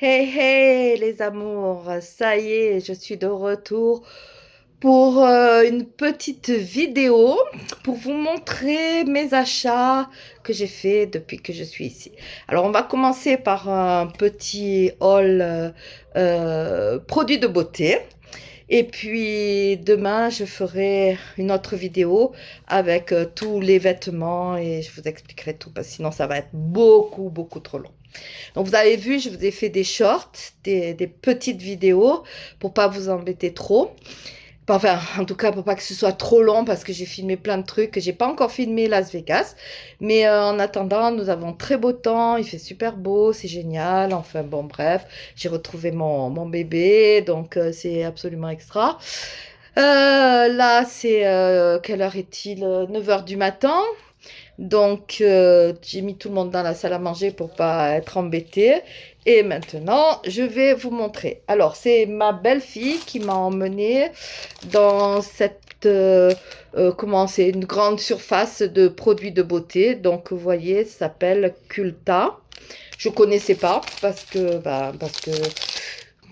Hey hey les amours, ça y est, je suis de retour pour une petite vidéo pour vous montrer mes achats que j'ai fait depuis que je suis ici. Alors on va commencer par un petit haul produits de beauté. Et puis demain, je ferai une autre vidéo avec tous les vêtements et je vous expliquerai tout parce que sinon ça va être beaucoup trop long. Donc vous avez vu, je vous ai fait des shorts, des petites vidéos pour pas vous embêter trop. Enfin, en tout cas, pour pas que ce soit trop long parce que j'ai filmé plein de trucs que j'ai pas encore filmé Las Vegas. Mais en attendant, nous avons très beau temps, il fait super beau, c'est génial. Enfin bon, bref, j'ai retrouvé mon bébé, donc c'est absolument extra. Là, c'est quelle heure est-il? 9 heures du matin. Donc, j'ai mis tout le monde dans la salle à manger pour pas être embêtée. Et maintenant, je vais vous montrer. Alors, c'est ma belle-fille qui m'a emmenée dans cette, comment c'est, une grande surface de produits de beauté. Donc, vous voyez, ça s'appelle Culta. Je connaissais pas parce que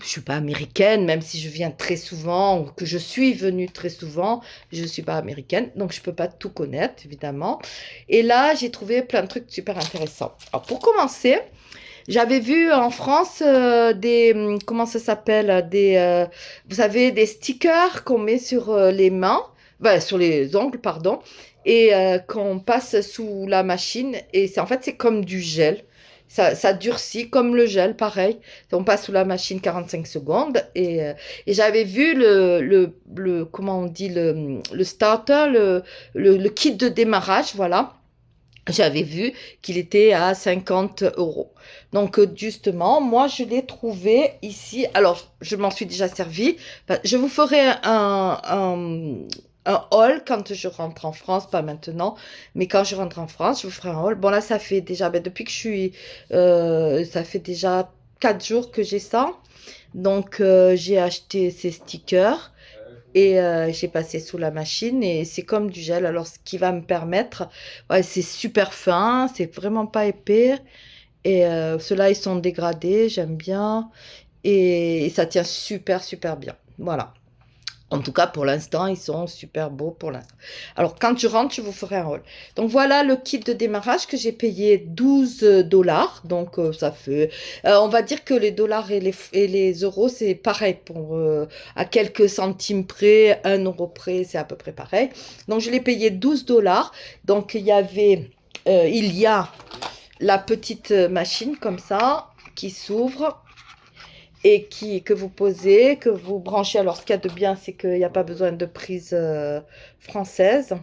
je suis pas américaine, même si je viens très souvent, ou que je suis venue très souvent, je ne suis pas américaine, donc je peux pas tout connaître, évidemment. Et là, j'ai trouvé plein de trucs super intéressants. Alors, pour commencer, j'avais vu en France comment ça s'appelle, vous savez, des stickers qu'on met sur les mains, sur les ongles, pardon, et qu'on passe sous la machine, et en fait, c'est comme du gel. Ça durcit comme le gel, pareil. On passe sous la machine 45 secondes. Et j'avais vu comment on dit, le starter, le kit de démarrage, voilà. J'avais vu qu'il était à 50 euros. Donc, justement, moi, je l'ai trouvé ici. Alors, je m'en suis déjà servi. Je vous ferai un haul quand je rentre en France, pas maintenant, mais quand je rentre en France, je vous ferai un haul. Bon, là, ça fait déjà, depuis que je suis, ça fait déjà 4 jours que j'ai ça. Donc, j'ai acheté ces stickers. Et j'ai passé sous la machine et c'est comme du gel. Alors, ce qui va me permettre, ouais, c'est super fin, c'est vraiment pas épais. Et ceux-là, ils sont dégradés, j'aime bien. Et ça tient super bien. Voilà. En tout cas, pour l'instant, ils sont super beaux pour l'instant. Alors, quand je rentre, je vous ferai un haul. Donc, voilà le kit de démarrage que j'ai payé 12 dollars. Donc, ça fait... on va dire que les dollars et les euros, c'est pareil. À quelques centimes près, 1 euro près, c'est à peu près pareil. Donc, je l'ai payé 12 dollars. Donc, il y a la petite machine comme ça qui s'ouvre et que vous posez, que vous branchez. Alors, ce qu'il y a de bien, c'est qu'il n'y a pas besoin de prise française,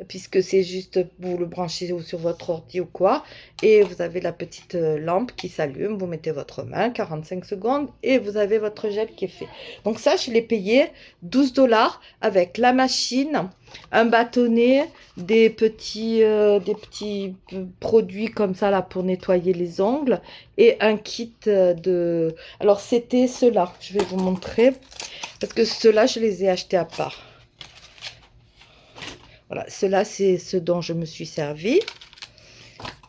puisque c'est juste vous le branchez ou sur votre ordi ou quoi. Et vous avez la petite lampe qui s'allume. Vous mettez votre main, 45 secondes, et vous avez votre gel qui est fait. Donc ça, je l'ai payé 12 dollars avec la machine, un bâtonnet, des petits produits comme ça là pour nettoyer les ongles et un kit de... Alors c'était ceux-là, je vais vous montrer, parce que ceux-là, je les ai achetés à part. Voilà, cela c'est ce dont je me suis servi.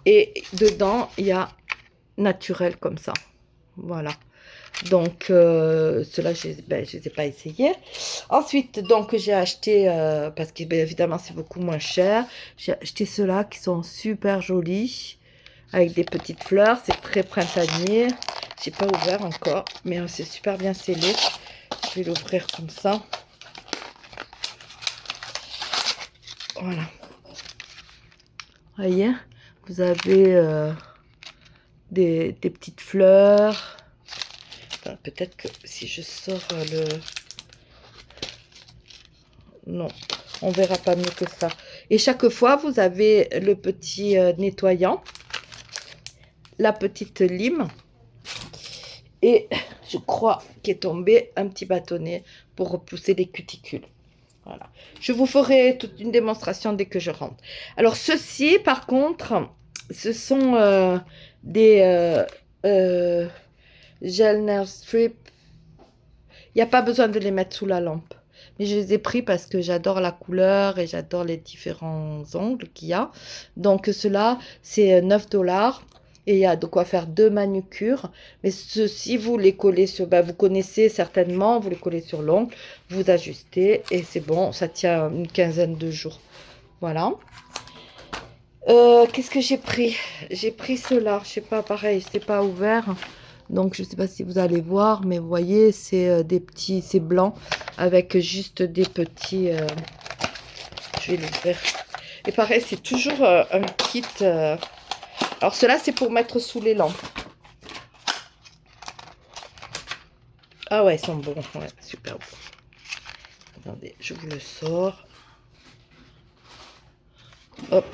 Et dedans, il y a naturel comme ça. Voilà. Donc, cela, je ne les ai pas essayés. Ensuite, donc, j'ai acheté, parce que évidemment, c'est beaucoup moins cher. J'ai acheté ceux-là qui sont super jolis, avec des petites fleurs. C'est très printanier. Je n'ai pas ouvert encore, mais c'est super bien scellé. Je vais l'ouvrir comme ça. Voilà. Voyez, vous avez des petites fleurs. Peut-être que si je sors le... Non, on verra pas mieux que ça. Et chaque fois, vous avez le petit nettoyant, la petite lime. Et je crois qu'il est tombé un petit bâtonnet pour repousser les cuticules. Voilà. Je vous ferai toute une démonstration dès que je rentre. Alors, ceci, par contre, ce sont des gel nail strip. Il n'y a pas besoin de les mettre sous la lampe. Mais je les ai pris parce que j'adore la couleur et j'adore les différents ongles qu'il y a. Donc, cela, c'est 9 dollars. Et il y a de quoi faire 2 manucures. Mais si vous les collez sur, vous connaissez certainement, vous les collez sur l'ongle, vous ajustez et c'est bon, ça tient une quinzaine de jours. Voilà. Qu'est-ce que j'ai pris? J'ai pris cela, je sais pas, pareil, c'est pas ouvert. Donc je sais pas si vous allez voir, mais vous voyez, c'est des petits, c'est blanc avec juste des petits. Je vais l'ouvrir. Et pareil, c'est toujours un kit. Alors cela, c'est pour mettre sous les lampes. Ah ouais, ils sont bons, ouais, super bons. Attendez, je vous le sors. Hop.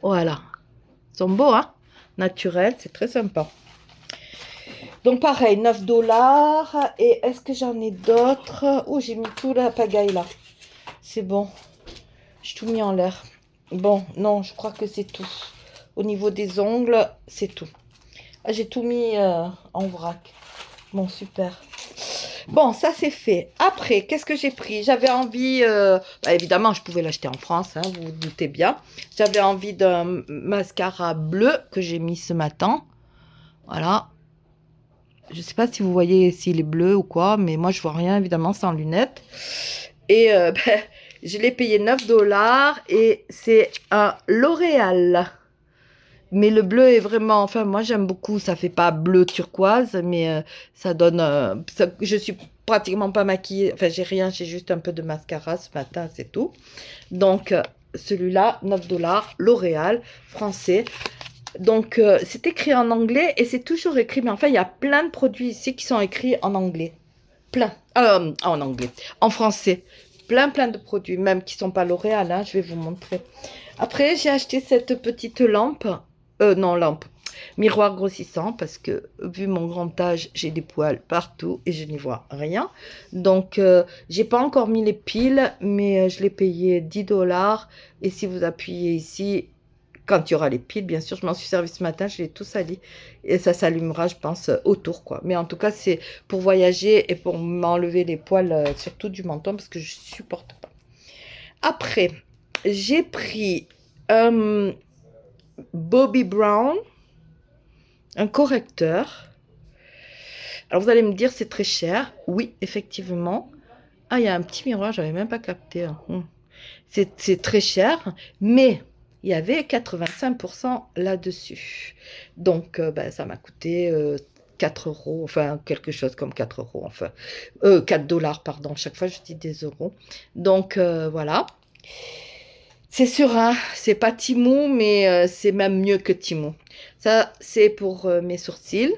Voilà. Ils sont beaux, hein? Naturels, c'est très sympa. Donc pareil, 9 $. Et est-ce que j'en ai d'autres? Oh, j'ai mis tout la pagaille là. C'est bon. J'ai tout mis en l'air. Bon, non, je crois que c'est tout. Au niveau des ongles, c'est tout. Ah, j'ai tout mis en vrac. Bon, super. Bon, ça c'est fait. Après, qu'est-ce que j'ai pris? J'avais envie, évidemment, je pouvais l'acheter en France, hein, vous vous doutez bien. J'avais envie d'un mascara bleu que j'ai mis ce matin. Voilà. Je ne sais pas si vous voyez s'il est bleu ou quoi, mais moi je vois rien évidemment sans lunettes. Et je l'ai payé 9 $ et c'est un L'Oréal. Mais le bleu est vraiment, enfin moi j'aime beaucoup, ça fait pas bleu turquoise, mais ça donne, je suis pratiquement pas maquillée, enfin j'ai rien, j'ai juste un peu de mascara ce matin, c'est tout. Donc celui-là, 9 $, L'Oréal, français. Donc c'est écrit en anglais et c'est toujours écrit, mais enfin il y a plein de produits ici qui sont écrits en anglais. Plein, en anglais, en français. Plein de produits, même qui sont pas L'Oréal, hein, je vais vous montrer. Après, j'ai acheté cette petite lampe. Non, lampe. Miroir grossissant parce que vu mon grand âge, j'ai des poils partout et je n'y vois rien. Donc, j'ai pas encore mis les piles, mais je l'ai payé 10 $. Et si vous appuyez ici, quand il y aura les piles, bien sûr, je m'en suis servi ce matin, je l'ai tout sali. Et ça s'allumera, je pense, autour, quoi. Mais en tout cas, c'est pour voyager et pour m'enlever les poils, surtout du menton, parce que je supporte pas. Après, j'ai pris Bobbi Brown, un correcteur. Alors, vous allez me dire, c'est très cher. Oui, effectivement. Ah, il y a un petit miroir, j'avais même pas capté. Hein. C'est très cher, mais il y avait 85% là-dessus. Donc, ça m'a coûté 4 €, enfin, quelque chose comme 4 €, enfin, 4 $, pardon. Chaque fois, je dis des euros. Donc, voilà. C'est sûr, hein, c'est pas Temu, mais c'est même mieux que Temu. Ça, c'est pour mes sourcils.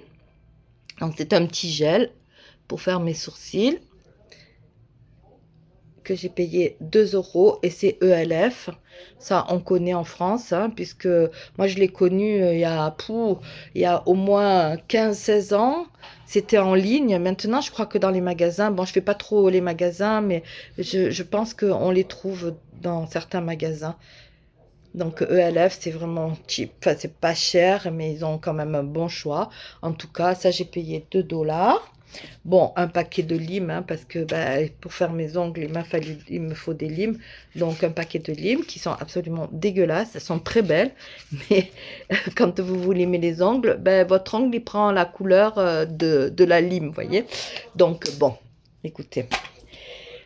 Donc, c'est un petit gel pour faire mes sourcils que j'ai payé 2 € et c'est ELF. Ça, on connaît en France, hein, puisque moi, je l'ai connu il y a au moins 15-16 ans. C'était en ligne. Maintenant, je crois que dans les magasins, bon, je fais pas trop les magasins, mais je pense qu'on les trouve dans certains magasins. Donc ELF, c'est vraiment cheap. Enfin, c'est pas cher, mais ils ont quand même un bon choix. En tout cas, ça, j'ai payé 2 $. Bon, un paquet de limes, hein, parce que pour faire mes ongles, il me faut des limes. Donc, un paquet de limes qui sont absolument dégueulasses. Elles sont très belles, mais quand vous vous limez les ongles, votre ongle, il prend la couleur de la lime, vous voyez. Donc, bon, écoutez.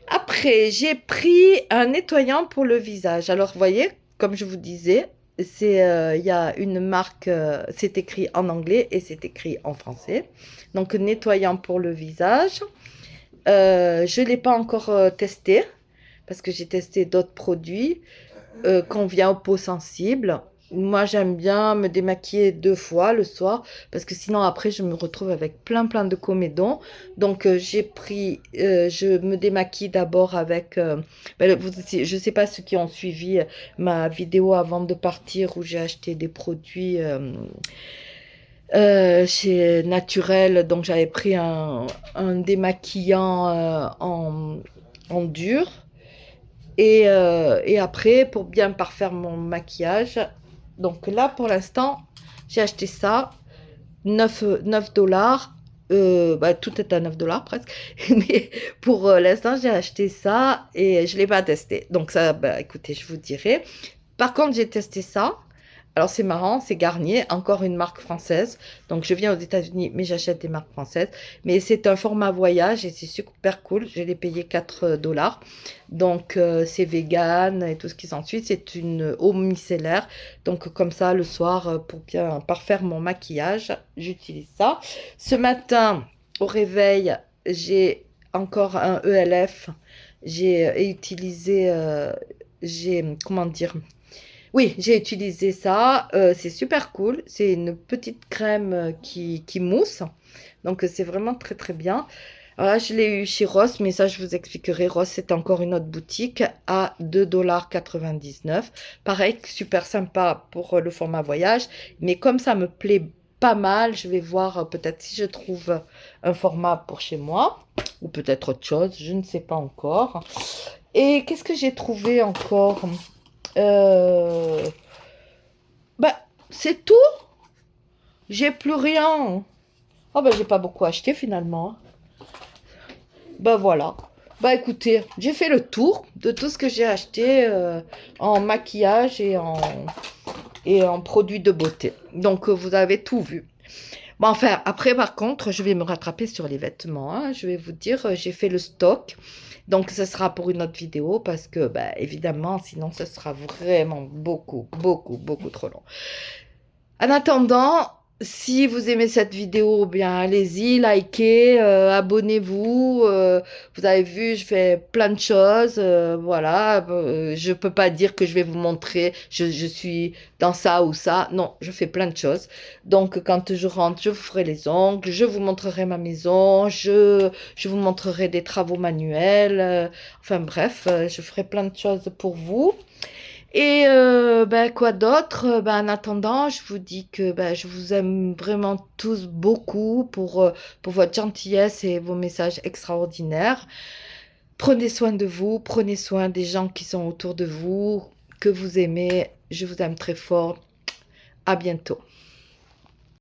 Après, j'ai pris un nettoyant pour le visage. Alors, vous voyez, comme je vous disais, il y a une marque, c'est écrit en anglais et c'est écrit en français. Donc, nettoyant pour le visage. Je ne l'ai pas encore testé parce que j'ai testé d'autres produits qu'on vient aux peaux sensibles. Moi, j'aime bien me démaquiller 2 fois le soir parce que sinon, après, je me retrouve avec plein de comédons. Donc, je me démaquille d'abord avec... je ne sais pas ceux qui ont suivi ma vidéo avant de partir où j'ai acheté des produits chez Naturel. Donc, j'avais pris un démaquillant en dur. Et après, pour bien parfaire mon maquillage, donc là, pour l'instant, j'ai acheté ça, 9 $. Tout est à 9 $ presque. Mais pour l'instant, j'ai acheté ça et je ne l'ai pas testé. Donc ça, écoutez, je vous dirai. Par contre, j'ai testé ça. Alors c'est marrant, c'est Garnier, encore une marque française. Donc je viens aux États-Unis, mais j'achète des marques françaises. Mais c'est un format voyage et c'est super cool. Je l'ai payé 4 dollars. Donc c'est vegan et tout ce qui s'ensuit. C'est une eau micellaire. Donc comme ça, le soir, pour bien parfaire mon maquillage, j'utilise ça. Ce matin, au réveil, j'ai encore un ELF. J'ai utilisé, comment dire, oui, j'ai utilisé ça. C'est super cool. C'est une petite crème qui mousse. Donc, c'est vraiment très, très bien. Voilà, je l'ai eu chez Ross, mais ça, je vous expliquerai. Ross, c'est encore une autre boutique à 2,99 $. Pareil, super sympa pour le format voyage. Mais comme ça me plaît pas mal, je vais voir peut-être si je trouve un format pour chez moi. Ou peut-être autre chose, je ne sais pas encore. Et qu'est-ce que j'ai trouvé encore? Euh, Bah, c'est tout. J'ai plus rien. Oh, bah, j'ai pas beaucoup acheté finalement. Bah, voilà. Bah, écoutez, j'ai fait le tour de tout ce que j'ai acheté en maquillage et en produits de beauté. Donc, vous avez tout vu. Bon, enfin, après, par contre, je vais me rattraper sur les vêtements, hein. Je vais vous dire, j'ai fait le stock. Donc, ce sera pour une autre vidéo parce que, bah, évidemment, sinon, ce sera vraiment beaucoup, beaucoup, beaucoup trop long. En attendant, si vous aimez cette vidéo, eh bien allez-y, likez, abonnez-vous. Vous avez vu, je fais plein de choses. Voilà, je peux pas dire que je vais vous montrer, je suis dans ça ou ça. Non, je fais plein de choses. Donc quand je rentre, je vous ferai les ongles, je vous montrerai ma maison, je vous montrerai des travaux manuels. Enfin bref, je ferai plein de choses pour vous. Et ben, quoi d'autre? Ben, en attendant, je vous dis que ben, je vous aime vraiment tous beaucoup pour votre gentillesse et vos messages extraordinaires. Prenez soin de vous, prenez soin des gens qui sont autour de vous, que vous aimez. Je vous aime très fort. À bientôt.